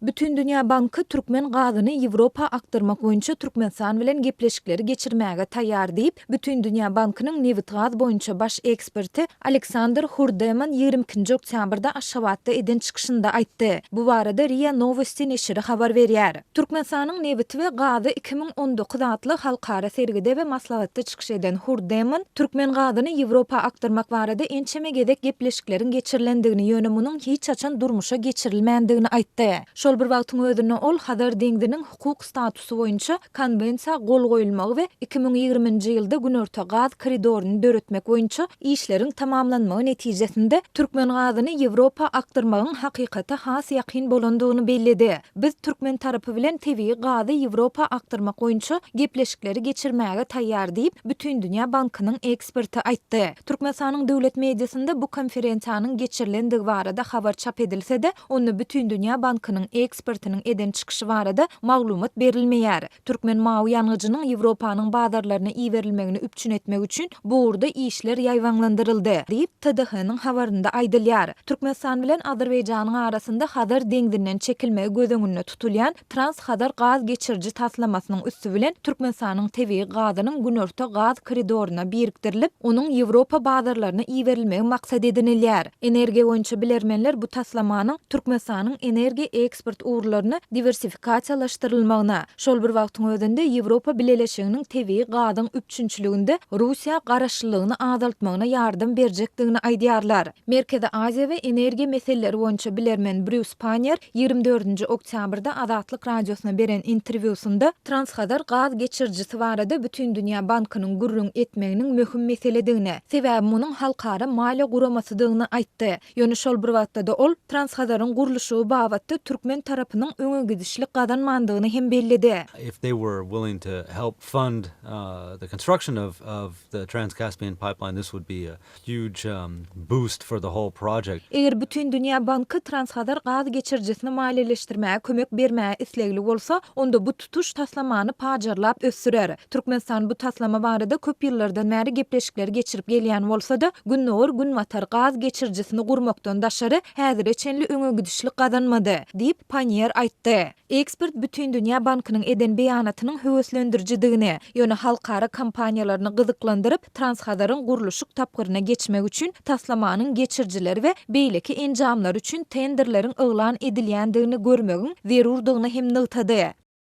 Bütindünýä banky türkmen gazyny Ýewropa akdyrmak boýunça Türkmenistan bilen gepleşikleri geçirmäge taýýar diýip, Bütindünýä bankynyň nebit-gaz boýunça baş eksperti Aleksandr Huurdeman 22-nji oktýabrda Aşgabatda eden çykyşynda aýtdy. Bu barada RIA Nowosti neşiri habar berýär. Türkmenistanyň nebit we gazy 2019 adly halkara sergide we maslahatda çykyş eden Huurdeman, türkmen gazyny Ýewropa akdyrmak barada ençemegedek gepleşiklerin geçirilendigini ýönemunyň hiç açan durmuşa geçirilmändigini aýtdy. Şol bir wagtyň özünde ol habar deňdiniň hukuk statusy boýunça konvensiýa gol goýulmagy we 2020-nji ýylda günorta gaz koridoruny döretmek boýunça işleriň tamamlanmagy netijesinde türkmen gazyny Ýewropa akdyrmagyň hakykata has ýakyn bolandygyny bellidi. Biz türkmen tarapy bilen tebii gazy Ýewropa akdyrmak boýunça gepleşikleri geçirmäge taýýar diýip Bütindünýä bankynyň eksperti aýtdy. Türkmenistanyň döwlet mediasynda bu konferensiýanyň geçirilendigi barada habar çap edilse-de, onu Bütindünýä bankynyň ekspertiniň eden çykyşy barada maglumat berilmeýär. Türkmen mawy ýangyjynyň Ýewropanyň bazarlaryna iýerilmegini üpçün etmek üçin bu urda işler ýaýwanlandyryldy diýip TDH-nyň habarynda aýdylýar. Türkmenistan bilen Azerbaýjanyň arasynda hadar deňdinden çekilmegi gözüňünde tutulýan trans-hadar gaz geçirji taslamasynyň üstü bilen Türkmenistanyň tebii gazynyň günorta gaz koridoruna birikdirilip, onuň Ýewropa bazarlaryna iýerilmegi maksat edinilýär. Energiýa boýunça bilermenler bu taslamanyň Türkmenistanyň energiýa eksport uğurlaryny diversifikasiýalaşdyrylmagyna, şol bir wagtyň özünde Ýewropa Birleşiginiň tebii gazyň üpçünçiliginde Russiýa garaşlygyny azaltmagyna ýardym berjekdigini aýdýarlar. Merkezi Aziýa we energiýa meseleleri boýunça bilermen Bruce Panier 24-nji oktýabrda Azatlyk radiosuna beren interwýusunda transhadar gaz geçirjisi barada Bütindünýä bankynyň gurrun etmeginiň möhüm meseledigini, sebäbi munyň halkara maliýe guramasydygyny aýtdy. Ýöne şol bir wagtda ol transhadaryň guruluşy babatda türkmen tarapynyň öňe gidişlik gadanmandygyny hem bellidi. If they were willing to help fund the construction of the Trans-Caspian pipeline, this would be a huge boost for the whole project. Eger Bütindünýä banky transhadar gaz geçirjisini maliýeleşdirmäge kömek bermäge islegli bolsa, onda bu tutuş taslamany pajarlap ösürär. Türkmenistan bu taslama barada köp ýyllardan bäri gepleşikleri geçirip gelýän bolsa-da, günnäwir günwatar gaz geçirjisini gurmakdan daşary häzir çenli öňe gidişlik gadanmady, diýip Panier aýtdy. Ekspert Bütindünýä bankynyň eden beýanatynyň höweslendirjidigini, ýöne halkara kampaniýalaryny gyzyklandyryp, transhadaryň guruluşyk tapgyryna geçmek üçin taslamanyň geçirjileri we beýleki enjamlar üçin tenderleriň eglan edilýändigini görmegiň zerurdygyny hem nygtady.